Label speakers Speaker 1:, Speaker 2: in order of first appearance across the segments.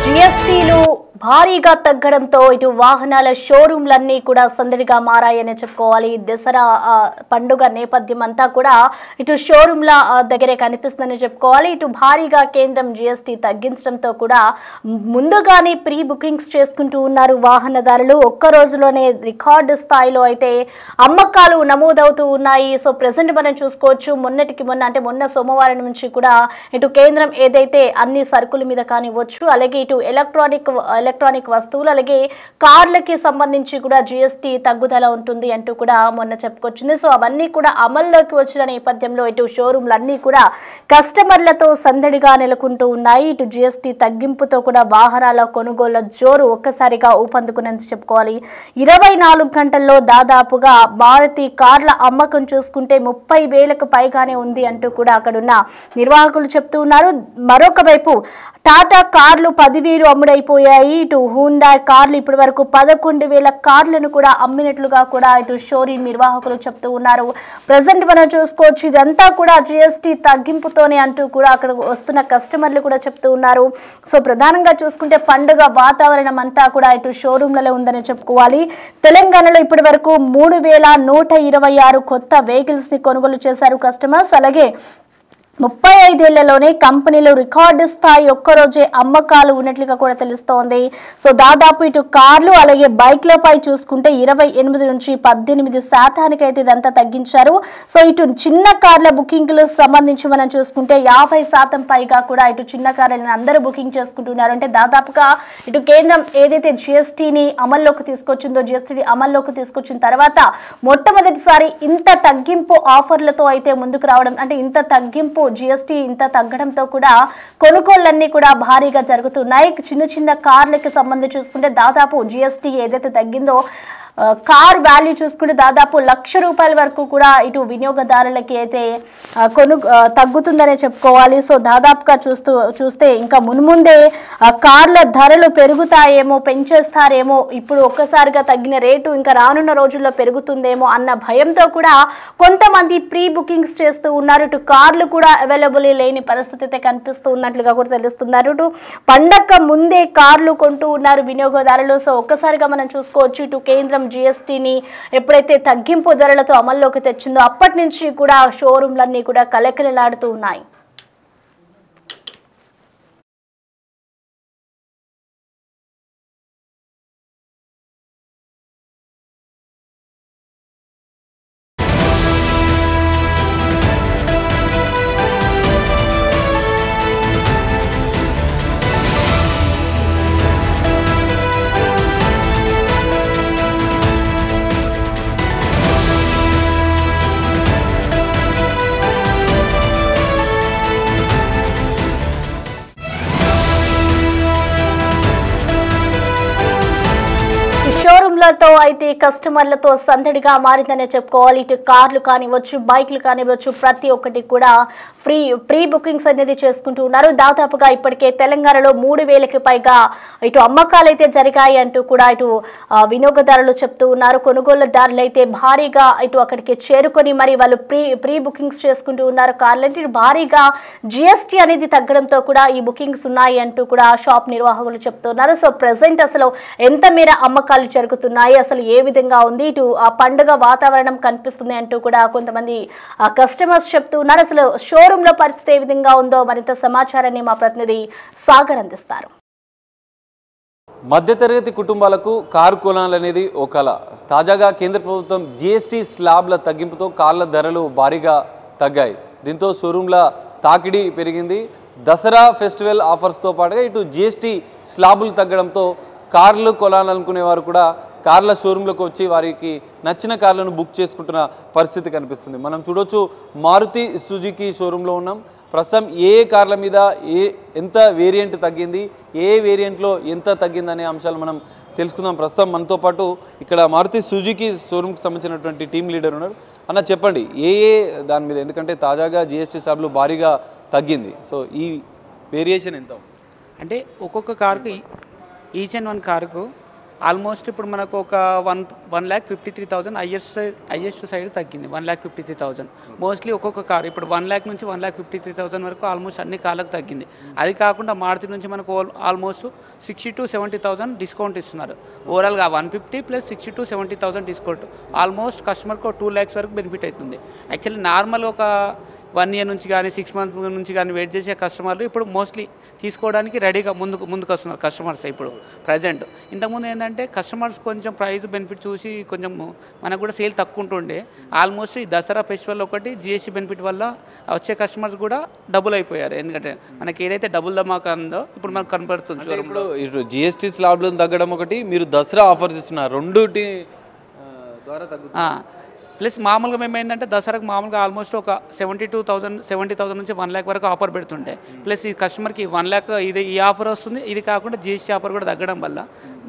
Speaker 1: జీఎస్టీలు భారీగా తగ్గడంతో ఇటు వాహనాల షోరూమ్లన్నీ కూడా సందడిగా మారాయని చెప్పుకోవాలి. దసరా పండుగ నేపథ్యం అంతా కూడా ఇటు షోరూమ్ల దగ్గరే కనిపిస్తుందని చెప్పుకోవాలి. ఇటు భారీగా కేంద్రం జీఎస్టీ తగ్గించడంతో కూడా ముందుగానే ప్రీ బుకింగ్స్ చేసుకుంటూ ఉన్నారు వాహనదారులు. ఒక్క రోజులోనే రికార్డు స్థాయిలో అయితే అమ్మకాలు నమోదవుతూ ఉన్నాయి. సో ప్రెసెంట్ మనం చూసుకోవచ్చు, మొన్న సోమవారం నుంచి కూడా ఇటు కేంద్రం ఏదైతే అన్ని సరుకుల మీద కానివ్వచ్చు, అలాగే ఇటు ఎలక్ట్రానిక్ వస్తువులు అలాగే కార్లకి సంబంధించి కూడా జీఎస్టీ తగ్గుదల ఉంటుంది అంటూ కూడా మొన్న చెప్పుకొచ్చింది. సో అవన్నీ కూడా అమల్లోకి వచ్చిన నేపథ్యంలో ఇటు షోరూమ్లన్నీ కూడా కస్టమర్లతో సందడిగా నెలకొంటూ ఉన్నాయి. ఇటు జీఎస్టీ తగ్గింపుతో కూడా వాహనాల కొనుగోళ్ల జోరు ఒక్కసారిగా ఊపందుకున్నది చెప్పుకోవాలి. 24 గంటల్లో దాదాపుగా భారతీయ కార్ల అమ్మకం చూసుకుంటే 30,000కు పైగానే ఉంది అంటూ కూడా అక్కడున్న నిర్వాహకులు చెప్తూ ఉన్నారు. మరొక వైపు టాటా కార్లు 10,000 అమ్ముడైపోయాయి. ఇటు హుండా కార్లు ఇప్పటి వరకు 11,000 కార్లను కూడా అమ్మినట్లుగా కూడా ఇటు షోరూమ్ నిర్వాహకులు చెప్తూ ఉన్నారు. ప్రజెంట్ మనం చూసుకోవచ్చు, ఇదంతా కూడా జీఎస్టీ తగ్గింపుతోనే అంటూ కూడా అక్కడ వస్తున్న కస్టమర్లు కూడా చెప్తూ ఉన్నారు. సో ప్రధానంగా చూసుకుంటే పండుగ వాతావరణం అంతా కూడా ఇటు షోరూమ్లలో ఉందని చెప్పుకోవాలి. తెలంగాణలో ఇప్పటి వరకు 3,126 కొత్త వెహికల్స్ ని కొనుగోలు చేశారు కస్టమర్స్. అలాగే 35 ఏళ్లలోనే కంపెనీలు రికార్డు స్థాయి ఒక్కరోజే అమ్మకాలు ఉన్నట్లుగా కూడా తెలుస్తోంది. సో దాదాపు ఇటు కార్లు అలాగే బైక్లపై చూసుకుంటే 28 నుంచి 18% అయితే ఇదంతా తగ్గించారు. సో ఇటు చిన్న కార్ల బుకింగ్లు సంబంధించి మనం చూసుకుంటే 50% పైగా కూడా ఇటు చిన్న కార్లను అందరూ బుకింగ్ చేసుకుంటున్నారు. అంటే దాదాపుగా ఇటు కేంద్రం ఏదైతే జీఎస్టీని అమల్లోకి తీసుకొచ్చిన తర్వాత మొట్టమొదటిసారి ఇంత తగ్గింపు ఆఫర్లతో అయితే ముందుకు రావడం, అంటే ఇంత తగ్గింపు జీఎస్టీ ఇంత తగ్గడంతో కూడా కొనుగోళ్లన్నీ కూడా భారీగా జరుగుతున్నాయి. చిన్న కార్లకి సంబంధించి చూసుకుంటే దాదాపు జీఎస్టీ ఏదైతే తగ్గిందో కార్ వాల్యూ చూసుకుంటే దాదాపు ₹1,00,000 వరకు కూడా ఇటు వినియోగదారులకి అయితే తగ్గుతుందనే చెప్పుకోవాలి. సో దాదాపుగా చూస్తే ఇంకా మున్ముందే కార్ల ధరలు పెరుగుతాయేమో, పెంచేస్తారేమో, ఇప్పుడు ఒక్కసారిగా తగ్గిన రేటు ఇంకా రానున్న రోజుల్లో పెరుగుతుందేమో అన్న భయంతో కూడా కొంతమంది ప్రీ బుకింగ్స్ చేస్తూ ఉన్నారు. ఇటు కార్లు కూడా అవైలబుల్ లేని పరిస్థితి అయితే కనిపిస్తూ ఉన్నట్లుగా కూడా తెలుస్తున్నారు. ఇటు పండగ ముందే కార్లు కొంటూ ఉన్నారు వినియోగదారులు. సో ఒక్కసారిగా మనం చూసుకోవచ్చు, ఇటు కేంద్రం జీఎస్టీని ఎప్పుడైతే తగ్గింపు ధరలతో అమల్లోకి తెచ్చిందో అప్పటి నుంచి కూడా షోరూమ్లన్నీ కూడా కలకలలాడుతూ ఉన్నాయి. షోరూమ్లతో అయితే కస్టమర్లతో సందడిగా మారిందనే చెప్పుకోవాలి. ఇటు కార్లు కానివ్వచ్చు, బైక్లు కానివ్వచ్చు, ప్రతి ఒక్కటి కూడా ప్రీ బుకింగ్స్ అనేది చేసుకుంటూ ఉన్నారు. దాదాపుగా ఇప్పటికే తెలంగాణలో 3,000కి పైగా ఇటు అమ్మకాలు అయితే జరిగాయి అంటూ కూడా ఇటు వినియోగదారులు చెప్తూ ఉన్నారు. కొనుగోలుదారులు అయితే భారీగా ఇటు అక్కడికి చేరుకొని మరి వాళ్ళు ప్రీ బుకింగ్స్ చేసుకుంటూ ఉన్నారు కార్లంటే. ఇటు భారీగా జీఎస్టీ అనేది తగ్గడంతో కూడా ఈ బుకింగ్స్ ఉన్నాయి అంటూ కూడా షాప్ నిర్వాహకులు చెప్తున్నారు. సో ప్రెసెంట్ అసలు ఎంత మేర అమ్మకాలు జరుగుతున్నాయి, అసలు ఏ విధంగా ఉంది, ఇటు ఆ పండుగ వాతావరణం కనిపిస్తుంది అంటూ కూడా కొంతమంది కస్టమర్స్ చెప్తూ ఉన్నారు. అసలు షోరూమ్ లో పరిస్థితి ఏ విధంగా ఉందో మరింత సమాచారాన్ని మా ప్రతినిధి సాగర్ అందిస్తారు.
Speaker 2: మధ్యతరగతి కుటుంబాలకు కారు కొనాలనేది ఓ కళ. తాజాగా కేంద్ర ప్రభుత్వం జీఎస్టీ స్లాబ్ల తగ్గింపుతో కార్ల ధరలు భారీగా తగ్గాయి. దీంతో షోరూమ్ల తాకిడి పెరిగింది. దసరా ఫెస్టివల్ ఆఫర్స్తో పాటుగా ఇటు జీఎస్టీ స్లాబులు తగ్గడంతో కార్లు కొనాలనుకునే వారు కూడా కార్ల షోరూంలోకి వచ్చి వారికి నచ్చిన కార్లను బుక్ చేసుకుంటున్న పరిస్థితి కనిపిస్తుంది. మనం చూడొచ్చు, మారుతి సుజుకి షోరూంలో ఉన్నాం. ప్రస్తుతం ఏ కార్ల మీద ఎంత వేరియంట్ తగ్గింది, ఏ వేరియంట్లో ఎంత తగ్గిందనే అంశాలు మనం తెలుసుకుందాం. ప్రస్తుతం మనతో పాటు ఇక్కడ మారుతి సుజుకి షోరూంకి సంబంధించినటువంటి టీమ్ లీడర్ ఉన్నారు. అన్న చెప్పండి, దాని మీద, ఎందుకంటే తాజాగా జీఎస్టీ స్లాబ్లు భారీగా తగ్గింది. సో ఈ వేరియేషన్ ఎంత?
Speaker 3: అంటే ఒక్కొక్క కార్కి ఈచ్ అండ్ వన్ కార్కు ఆల్మోస్ట్ ఇప్పుడు మనకు ఒక 1,53,000 హైయెస్ట్ సైడ్ తగ్గింది. 1,53,000 మోస్ట్లీ ఒక్కొక్క కార్ ఇప్పుడు 1,00,000 నుంచి 1,53,000 వరకు ఆల్మోస్ట్ అన్ని కార్లకు తగ్గింది. అది కాకుండా మారుతి నుంచి మనకు ఆల్మోస్ట్ 60,000 to 70,000 డిస్కౌంట్ ఇస్తున్నారు. ఓవరాల్గా 150 ప్లస్ 60,000 to 70,000 డిస్కౌంట్ ఆల్మోస్ట్ కస్టమర్కి 2 lakhs వరకు బెనిఫిట్ అవుతుంది. యాక్చువల్లీ నార్మల్ ఒక 1 year నుంచి కానీ 6 months నుంచి కానీ వెయిట్ చేసే కస్టమర్లు ఇప్పుడు మోస్ట్లీ తీసుకోవడానికి రెడీగా ముందుకు వస్తున్నారు కస్టమర్స్. ఇప్పుడు ప్రజెంట్ ఇంతకుముందు ఏంటంటే కస్టమర్స్ కొంచెం ప్రైస్ బెనిఫిట్ చూసి కొంచెం మనకు కూడా సేల్ తక్కువ ఉంటుండే. ఆల్మోస్ట్ ఈ దసరా ఫెస్టివల్ ఒకటి జిఎస్టీ బెనిఫిట్ వల్ల వచ్చే కస్టమర్స్ కూడా డబుల్ అయిపోయారు. ఎందుకంటే మనకి ఏదైతే డబుల్ ధమాకా ఉందో ఇప్పుడు మనకు కనపడుతుంది.
Speaker 2: ఇప్పుడు జిఎస్టీ స్లాబ్లను తగ్గడం ఒకటి, మీరు దసరా ఆఫర్స్ ఇస్తున్నారు, రెండుటి ద్వారా తగ్గుతుంది.
Speaker 3: ప్లస్ మామూలుగా మేము ఏంటంటే దసరాకు మామూలుగా ఆల్మోస్ట్ ఒక 70,000 నుంచి 1 lakh వరకు ఆఫర్ పెడుతుంటే, ప్లస్ ఈ కస్టమర్కి 1 lakh ఇది ఈ ఆఫర్ వస్తుంది. ఇది కాకుండా జిఎస్టీ ఆఫర్ కూడా తగ్గడం వల్ల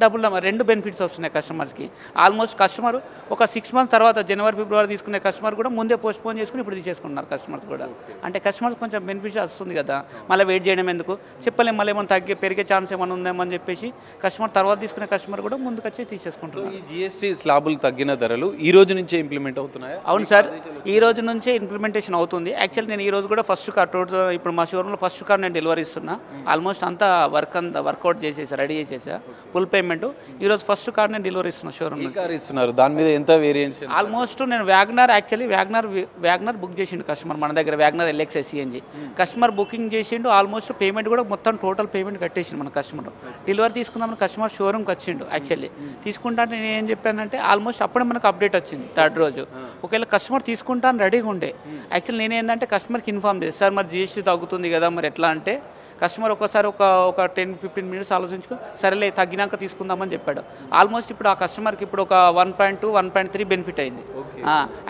Speaker 3: డబుల్ 2 బెనిఫిట్స్ వస్తున్నాయి కస్టమర్స్కి. ఆల్మోస్ట్ కస్టమర్ ఒక 6 months తర్వాత జనవరి ఫిబ్రవరి తీసుకునే కస్టమర్ కూడా ముందే పోస్ట్పోన్ చేసుకుని ఇప్పుడు తీసేసుకుంటున్నారు కస్టమర్స్ కూడా. అంటే కస్టమర్స్ కొంచెం బెనిఫిట్స్ వస్తుంది కదా, మళ్ళీ వెయిట్ చేయడం ఎందుకు, చెప్పలేం మళ్ళీ ఏమైనా పెరిగే ఛాన్స్ ఏమైనా ఉందేమని చెప్పేసి కస్టమర్ తర్వాత తీసుకునే కస్టమర్ కూడా ముందుకు వచ్చి తీసేసుకుంటున్నారు.
Speaker 2: ఈ జిఎస్టీ స్లాబులు తగ్గిన ధరలు ఈ రోజు నుంచే ఇంప్లిమెంట్ అవుతున్నాయా?
Speaker 3: అవును సార్, ఈ రోజు నుంచే ఇంప్లిమెంటేషన్ అవుతుంది. యాక్చువల్లీ నేను ఈ రోజు కూడా ఫస్ట్ కార్ ఇప్పుడు మా షోరూంలో ఫస్ట్ కార్ నేను డెలివరీ ఇస్తున్నా. ఆల్మోస్ట్ అంతా వర్కౌట్ చేసేసా, రెడీ చేసేసా, ఫుల్ పేమెంట్. ఈ రోజు ఫస్ట్ కార్ నేను డెలివరీ ఇస్తున్నా షోరూమ్
Speaker 2: ఇస్తున్నారు. దాని మీద ఎంత వేరియేషన్?
Speaker 3: ఆల్మోస్ట్ నేను వ్యాగనర్ బుక్ చేసిండు కస్టమర్ మన దగ్గర. Wagon R LX CNG customer booking చేసిండు. ఆల్మోస్ట్ పేమెంట్ కూడా మొత్తం టోటల్ పేమెంట్ కట్టేసిండు మన కస్టమర్. డెలివరీ తీసుకుందామని కస్టమర్ షోరూమ్కి వచ్చిండు. యాక్చువల్లీ తీసుకుంటా అంటే నేను ఏం చెప్పానంటే ఆల్మోస్ట్ అప్పుడే మనకు అప్డేట్ వచ్చింది 3rd రోజు. ఒకవేళ కస్టమర్ తీసుకుంటాను రెడీగా ఉండే. యాక్చువల్లీ నేనేంటంటే కస్టమర్కి ఇన్ఫార్మ్ చేస్తాను, సార్ మరి జిఎస్టీ తగ్గుతుంది కదా మరి ఎట్లా అంటే కస్టమర్ ఒకసారి ఒక 10-15 minutes ఆలోచించుకో సరేలే తగ్గినాక తీసుకుందామని చెప్పాడు. ఆల్మోస్ట్ ఇప్పుడు ఆ కస్టమర్కి ఇప్పుడు ఒక 1.2, 1.3 బెనిఫిట్ అయింది.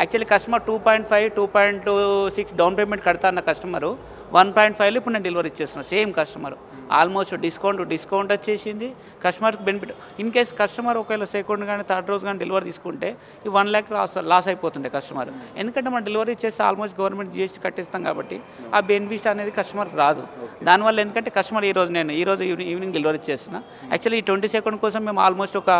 Speaker 3: యాక్చువల్లీ కస్టమర్ 2.5, 2.6 డౌన్ పేమెంట్ కడతా అన్న కస్టమరు 1.5లో ఇప్పుడు నేను డెలివరీ ఇచ్చేస్తున్నాను. సేమ్ కస్టమర్ ఆల్మోస్ట్ డిస్కౌంట్ వచ్చేసింది. కస్టమర్కి బెనిఫిట్. ఇన్ కేస్ కస్టమర్ ఒకవేళ సెకండ్ కానీ 3rd రోజు కానీ డెలివరీ తీసుకుంటే ఈ 1 lakh లాస్ అయిపోతుండే కస్టమర్. ఎందుకంటే మనం డెలివరీ ఇచ్చేస్తే ఆల్మోస్ట్ గవర్నమెంట్ జిఎస్టీ కట్టేస్తాం కాబట్టి ఆ బెనిఫిట్ అనేది కస్టమర్కి రాదు. దానివల్ల ఎందుకంటే కస్టమర్ ఈ రోజు ఈవినింగ్ డెలివరీ ఇచ్చేస్తున్నా. యాక్చువల్లీ ఈ 22nd కోసం మేము ఆల్మోస్ట్ ఒక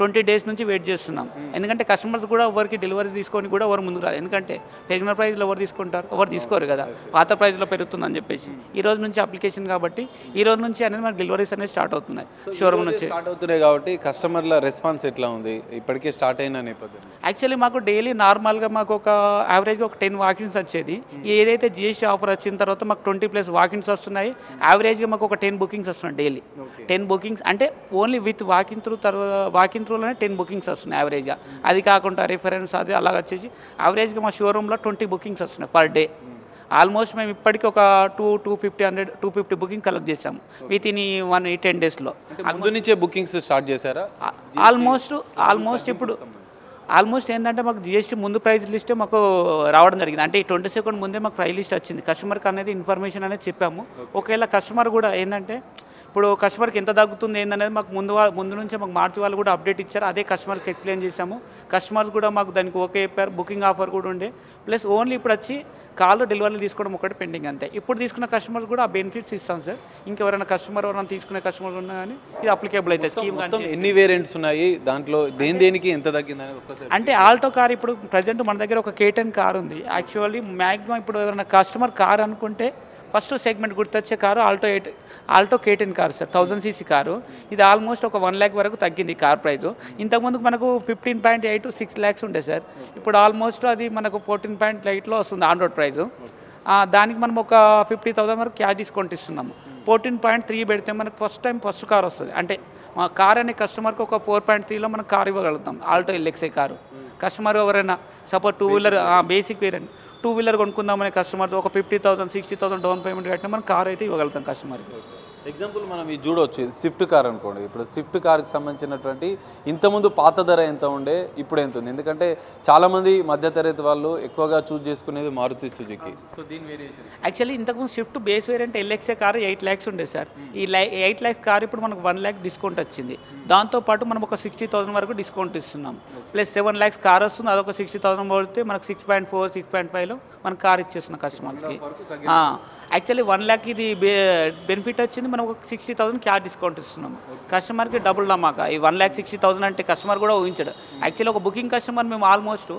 Speaker 3: 20 days నుంచి వెయిట్ చేస్తున్నాం. ఎందుకంటే కస్టమర్స్ కూడా ఎవరికి డెలివరీ తీసుకొని కూడా ఎవరు ముందుకు రాదు. ఎందుకంటే పెరిగిన ప్రైస్లో ఎవరు తీసుకుంటారు, ఎవరు తీసుకోరు కదా, పాత ప్రైస్లో పెరుగుతుందని చెప్పేసి ఈ రోజు నుంచి అప్లికేషన్ కాబట్టి ఈ రోజు నుంచి అనేది మనకి డెలివరీస్ అనేది స్టార్ట్ అవుతున్నాయి. షోరూమ్ నుంచి
Speaker 2: స్టార్ట్ అవుతున్నాయి కాబట్టి కస్టమర్ల రెస్పాన్స్ ఎట్లా ఉంది ఇప్పటికే స్టార్ట్ అయిన నేపథ్యం?
Speaker 3: యాక్చువల్లీ మాకు డైలీ నార్మల్గా మాకు ఒక యావరేజ్గా ఒక 10 walk-ins వచ్చేది. ఏదైతే జిఎస్టీ ఆఫర్ వచ్చిన తర్వాత మాకు 20+ walk-ins వస్తున్నాయి. యావరేజ్గా మాకు ఒక 10 bookings వస్తున్నాయి డైలీ. 10 bookings అంటే ఓన్లీ విత్ వాకింగ్ త్రూలోనే 10 bookings వస్తున్నాయి యావరేజ్గా. అది కాకుండా రిఫరెన్స్ అది అలాగ వచ్చేసి యావరేజ్గా మా షోరూంలో 20 bookings వస్తున్నాయి పర్ డే. ఆల్మోస్ట్ మేము ఇప్పటికీ ఒక 250 బుకింగ్ కలెక్ట్ చేసాము విత్ ఇన్ 10 daysలో.
Speaker 2: ముందు నుంచే బుకింగ్స్ స్టార్ట్ చేశారా?
Speaker 3: ఆల్మోస్ట్ ఇప్పుడు ఏంటంటే మాకు జిఎస్టీ ముందు ప్రైస్ లిస్టే మాకు రావడం జరిగింది. అంటే ఈ 22nd ముందే మాకు ప్రైస్ లిస్ట్ వచ్చింది. కస్టమర్కి అనేది ఇన్ఫర్మేషన్ అనేది చెప్పాము. ఒకవేళ కస్టమర్ కూడా ఏంటంటే ఇప్పుడు కస్టమర్కి ఎంత తగ్గుతుంది ఏందనేది మాకు ముందు నుంచే మాకు మార్చి వాళ్ళు కూడా అప్డేట్ ఇచ్చారు. అదే కస్టమర్కి ఎక్స్ప్లెయిన్ చేసాము. కస్టమర్స్ కూడా మాకు దానికి ఓకే చెప్పారు. బుకింగ్ ఆఫర్ కూడా ఉండే. ప్లస్ ఓన్లీ ఇప్పుడు వచ్చి కాల్ డెలివరీ తీసుకోవడం ఒకటి పెండింగ్ అంతే. ఇప్పుడు తీసుకున్న కస్టమర్స్ కూడా ఆ బెనిఫిట్స్ ఇస్తాం సార్. ఇంకెవరైనా ఎవరైనా తీసుకునే కస్టమర్స్ ఉన్నా కానీ ఇది అప్లికేబుల్ అవుతాయి. స్కీమ్
Speaker 2: ఎన్ని వేరియంట్స్ ఉన్నాయి దాంట్లో దేనికి ఎంత తగ్గిందని?
Speaker 3: అంటే ఆల్టో కార్ ఇప్పుడు ప్రజెంట్ మన దగ్గర ఒక K10 కార్ ఉంది. యాక్చువల్లీ మ్యాక్సిమం ఇప్పుడు ఎవరైనా కస్టమర్ కార్ అనుకుంటే ఫస్ట్ సెగ్మెంట్ గుర్తొచ్చే car Alto K10 car sir. 1000cc car. ఇది ఆల్మోస్ట్ ఒక 1 lakh వరకు తగ్గింది కార్ ప్రైస్. ఇంతకుముందుకు మనకు 15.8 to 6 lakhs ఉండే సార్. ఇప్పుడు ఆల్మోస్ట్ అది మనకు 14.8లో వస్తుంది ఆన్ రోడ్ ప్రైస్. దానికి మనం ఒక 50,000 వరకు క్యాష్ డిస్కౌంట్ ఇస్తున్నాము. 14.3 పెడితే మనకు ఫస్ట్ కార్ వస్తుంది. అంటే మా కార్ అనే కస్టమర్కి ఒక 4.3లో మనం కార్ ఇవ్వగలుగుతాం. Alto LXi car. కస్టమర్ ఎవరైనా suppose 2-wheeler basic variant 2-wheeler కొనుక్కుందామనే కస్టమర్ ఒక 50,000, 60,000 డౌన్ పేమెంట్ కట్టినా మనం కార్ అయితే ఇవ్వగలుగుతాం కస్టమర్కి.
Speaker 2: ఎగ్జాంపుల్ మనం ఇది చూడవచ్చు, స్విఫ్ట్ కార్ అనుకోండి. ఇప్పుడు స్విఫ్ట్ కార్కి సంబంధించినటువంటి ఇంతకుముందు పాత ధర ఎంత ఉండే ఇప్పుడు ఎంత ఉంది? ఎందుకంటే చాలామంది మధ్యతరగతి వాళ్ళు ఎక్కువగా చూస్ చేసుకునేది మారుతి సుజుకి. సో దీని వేరియేషన్
Speaker 3: యాక్చువల్లీ ఇంతకుముందు Swift base variant LXi car 8 lakhs ఉండే సార్. ఈ 8 lakhs కార్ ఇప్పుడు మనకు 1 lakh డిస్కౌంట్ వచ్చింది. దాంతోపాటు మనం ఒక 60,000 వరకు డిస్కౌంట్ ఇస్తున్నాం. ప్లస్ 7 lakhs కార్ వస్తుంది. అదొక 60,000 పడితే మనకు 6.4, 6.5లో మనకు కార్ ఇచ్చేస్తున్నాం కస్టమర్స్కి. యాక్చువల్లీ 1 lakh ఇది బెనిఫిట్ వచ్చింది. ఉంది, మనం ఒక 60,000 క్యాష్ డిస్కౌంట్ ఇస్తున్నాము. కస్టమర్కి డబుల్ నమ్మక. ఈ 1,60,000 అంటే కస్టమర్ కూడా ఊహించాడు. యాక్చువల్లీ ఒక బుకింగ్ కస్టమర్ మేము ఆల్మోస్ట్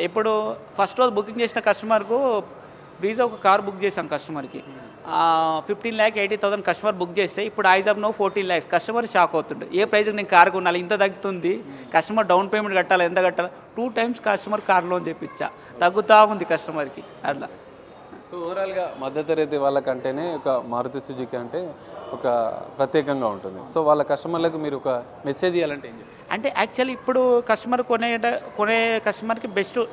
Speaker 3: ఇప్పుడు ఫస్ట్ రోజు బుకింగ్ చేసిన కస్టమర్కు బ్రీజా ఒక కార్ బుక్ చేసాం కస్టమర్కి. 15,80,000 కస్టమర్ బుక్ చేస్తే ఇప్పుడు ఐజ్ ఆఫ్ నో 14 lakhs. కస్టమర్ షాక్ అవుతుండే, ఏ ప్రైస్కి నేను కార్ కొనాలి, ఇంత తగ్గుతుంది, కస్టమర్ డౌన్ పేమెంట్ కట్టాలి, ఎంత కట్టాలి. 2 times కస్టమర్ కార్ లోన్ చేయించా, తగ్గుతూ ఉంది కస్టమర్కి అట్లా.
Speaker 2: సో ఓవరాల్గా మధ్యతరగతి వాళ్ళకంటేనే ఒక మారుతి సుజుకి అంటే ఒక ప్రత్యేకంగా ఉంటుంది. సో వాళ్ళ కస్టమర్లకు మీరు ఒక మెసేజ్ ఇవ్వాలంటే ఏం చెప్తారు?
Speaker 3: అంటే యాక్చువల్లీ ఇప్పుడు కస్టమర్ కొనే కస్టమర్కి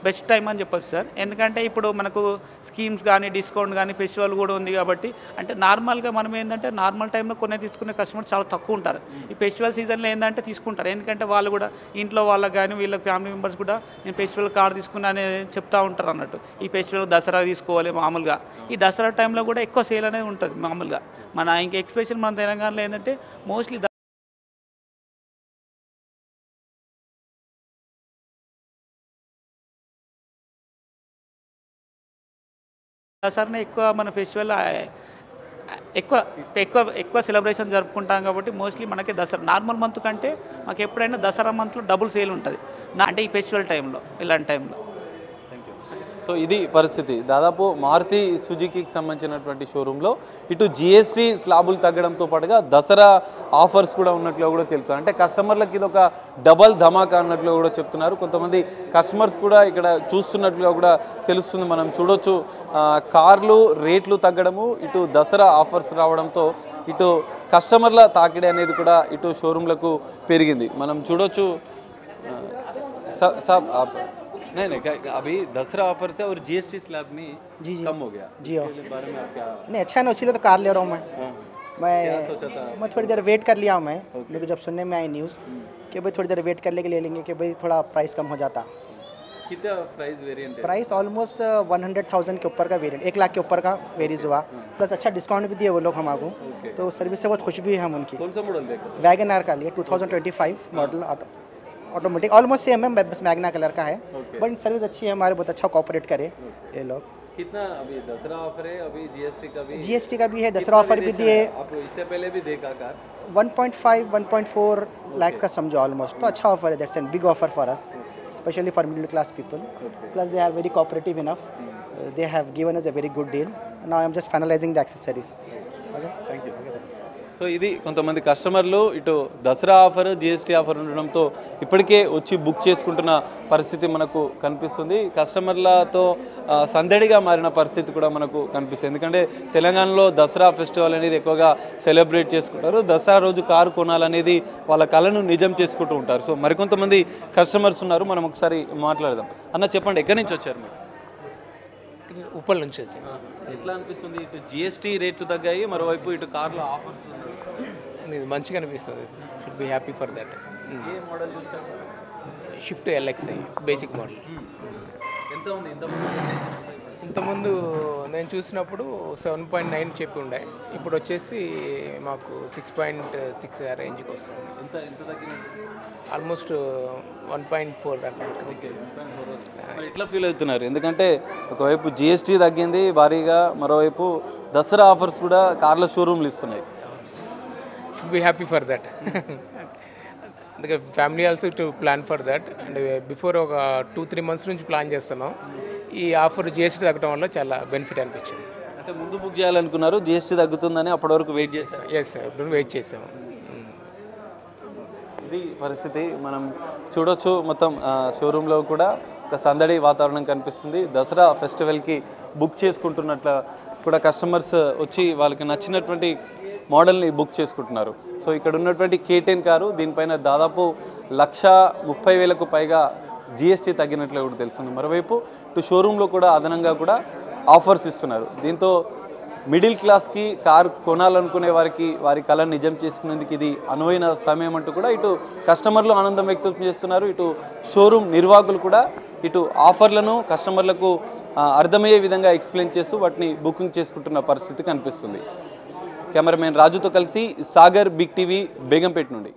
Speaker 3: బెస్ట్ టైం అని చెప్పొచ్చు సార్. ఎందుకంటే ఇప్పుడు మనకు స్కీమ్స్ కానీ డిస్కౌంట్ కానీ ఫెస్టివల్ కూడా ఉంది కాబట్టి, అంటే నార్మల్గా మనం ఏంటంటే నార్మల్ టైంలో తీసుకునే కస్టమర్ చాలా తక్కువ ఉంటారు. ఈ ఫెస్టివల్ సీజన్లో ఏంటంటే తీసుకుంటారు, ఎందుకంటే వాళ్ళు కూడా ఇంట్లో వాళ్ళకి కానీ వీళ్ళ ఫ్యామిలీ మెంబర్స్ కూడా నేను ఫెస్టివల్ కార్ తీసుకున్నానే చెప్తా ఉంటారు అన్నట్టు. ఈ ఫెస్టివల్ దసరా తీసుకోవాలి మామూలుగా, ఈ దసరా టైంలో కూడా ఎక్కువ సేల్ అనేది ఉంటుంది మామూలుగా. మన ఇంకా ఎక్స్పెషల్ మన తెలంగాణలో ఏంటంటే మోస్ట్లీ దసరానే ఎక్కువ మన ఫెస్టివల్ ఎక్కువ ఎక్కువ ఎక్కువ సెలబ్రేషన్ జరుపుకుంటాం కాబట్టి మోస్ట్లీ మనకి దసరా నార్మల్ మంత్ కంటే మాకు ఎప్పుడైనా దసరా మంత్లో డబుల్ సేల్ ఉంటుంది అంటే ఈ ఫెస్టివల్ టైంలో, ఇలాంటి టైంలో.
Speaker 2: సో ఇది పరిస్థితి. దాదాపు మారుతి సుజుకికి సంబంధించినటువంటి షోరూంలో ఇటు జిఎస్టీ స్లాబులు తగ్గడంతో పాటుగా దసరా ఆఫర్స్ కూడా ఉన్నట్లు కూడా చెప్తున్నారు. అంటే కస్టమర్లకు ఇది ఒక డబల్ ధమాకా అన్నట్లు కూడా చెప్తున్నారు. కొంతమంది కస్టమర్స్ కూడా ఇక్కడ చూస్తున్నట్లుగా కూడా తెలుస్తుంది. మనం చూడొచ్చు కార్లు రేట్లు తగ్గడము, ఇటు దసరా ఆఫర్స్ రావడంతో ఇటు కస్టమర్ల తాకిడి అనేది కూడా ఇటు షోరూంలకు పెరిగింది. మనం చూడొచ్చు. नहीं नहीं अभी दसरा ऑफर से और जीएसटी स्लैब में जी कम हो गया जी इसके बारे में आप क्या?
Speaker 4: नहीं अच्छा है ना, इसीलिए तो कार ले रहा हूँ मैं
Speaker 2: क्या सोचा था?
Speaker 4: मैं थोड़ी देर वेट कर लिया हूँ मैं मेरे को जब सुनने में आई न्यूज़ कि भाई थोड़ी देर वेट कर ले लेंगे कि भाई थोड़ा प्राइस कम हो जाता.
Speaker 2: कितना प्राइस वेरिएंट है?
Speaker 4: प्राइस ऑलमोस्ट 100,000 के ऊपर का वेरिएंट, 1 लाख के ऊपर का वेरीज हुआ, प्लस अच्छा डिस्काउंट भी दिए वो लोग हमको. तो सर्विस से बहुत खुश भी है हम उनकी.
Speaker 2: कौन सा मॉडल देखो?
Speaker 4: वैगन आर का लिए 2025 मॉडल ऑटोमेटिक, ऑलमोस्ट सेम है, बस मैग्ना कलर का है. बट सर्विस अच्छी है, हमारे बहुत अच्छा कोऑपरेट करे ये लोग.
Speaker 2: कितना अभी दसरा ऑफर है? अभी जीएसटी
Speaker 4: का भी है, दसरा ऑफर भी दिए.
Speaker 2: आप इससे पहले भी देखा कार
Speaker 4: 1.5 1.4 लाख का समझो ऑलमोस्ट. तो अच्छा ऑफर है, that's an big offer for us, specially for middle class people. Plus they are very cooperative enough, they have given us a very good deal. Now I am just finalising the accessories.
Speaker 2: Thank you. So ఇది కొంతమంది కస్టమర్లు ఇటు Dasara offer GST offer ఉండడంతో ఇప్పటికే వచ్చి book చేసుకుంటున్న పరిస్థితి మనకు కనిపిస్తుంది. కస్టమర్లతో సందడిగా మారిన పరిస్థితి కూడా మనకు కనిపిస్తుంది. ఎందుకంటే తెలంగాణలో దసరా ఫెస్టివల్ అనేది ఎక్కువగా సెలబ్రేట్ చేసుకుంటారు. దసరా రోజు కారు కొనాలనేది వాళ్ళ కళను నిజం చేసుకుంటూ ఉంటారు. సో మరికొంతమంది కస్టమర్స్ ఉన్నారు, మనం ఒకసారి మాట్లాడదాం. అన్న చెప్పండి, ఎక్కడి నుంచి వచ్చారు మీరు?
Speaker 5: ఉప్పల్ నుంచి వచ్చి.
Speaker 2: ఎట్లా అనిపిస్తుంది? ఇటు జిఎస్టీ రేట్లు తగ్గాయి, మరోవైపు ఇటు కార్లో ఆఫర్స్
Speaker 5: ఇది మంచిగా అనిపిస్తుంది. Should be happy for that.
Speaker 2: ఏ మోడల్ చూసారు?
Speaker 5: Swift LXI basic model.
Speaker 2: ఎంత ఉంది?
Speaker 5: ఇంతకుముందు నేను చూసినప్పుడు 7.9 చెప్పి ఉండే, ఇప్పుడు వచ్చేసి మాకు 6.6 రేంజ్కి వస్తుంది.
Speaker 2: ఎంత ఎంత తగ్గినట్టు?
Speaker 5: ఆల్మోస్ట్ 1.4 దగ్గర.
Speaker 2: ఎట్లా ఫీల్ అవుతున్నారు? ఎందుకంటే ఒకవైపు జిఎస్టీ తగ్గింది భారీగా, మరోవైపు దసరా ఆఫర్స్ కూడా కార్ల షోరూమ్లు ఇస్తున్నాయి.
Speaker 5: Should be happy for that. అందుకే family also to plan for that. And before ఒక 2-3 months నుంచి ప్లాన్ చేస్తున్నాం. ఈ ఆఫర్ జిఎస్టీ తగ్గడం వల్ల చాలా బెనిఫిట్ అనిపించింది.
Speaker 2: అంటే ముందు బుక్ చేయాలనుకున్నారు, జిఎస్టీ తగ్గుతుందని అప్పటి వరకు వెయిట్ చేస్తారు.
Speaker 5: ఎస్, ఇప్పుడు వెయిట్ చేసాము.
Speaker 2: ఇది పరిస్థితి. మనం చూడొచ్చు, మొత్తం షోరూంలో కూడా ఒక సందడి వాతావరణం కనిపిస్తుంది. దసరా ఫెస్టివల్కి బుక్ చేసుకుంటున్నట్లు కూడా కస్టమర్స్ వచ్చి వాళ్ళకి నచ్చినటువంటి మోడల్ని బుక్ చేసుకుంటున్నారు. సో ఇక్కడ ఉన్నటువంటి K10 కారు, దీనిపైన దాదాపు 1,30,000కు పైగా జిఎస్టీ తగ్గినట్లు కూడా తెలుస్తుంది. మరోవైపు ఇటు షోరూంలో కూడా అదనంగా కూడా ఆఫర్స్ ఇస్తున్నారు. దీంతో మిడిల్ క్లాస్కి కారు కొనాలనుకునే వారికి వారి కళను నిజం చేసుకునేందుకు ఇది అనువైన సమయం అంటూ కూడా ఇటు కస్టమర్లు ఆనందం వ్యక్తం చేస్తున్నారు. ఇటు షోరూమ్ నిర్వాహకులు కూడా ఇటు ఆఫర్లను కస్టమర్లకు అర్థమయ్యే విధంగా ఎక్స్ప్లెయిన్ చేస్తూ వాటిని బుకింగ్ చేసుకుంటున్న పరిస్థితి కనిపిస్తుంది. కెమెరామెన్ రాజుతో కలిసి సాగర్, బిగ్ టీవీ, బేగంపేట నుండి.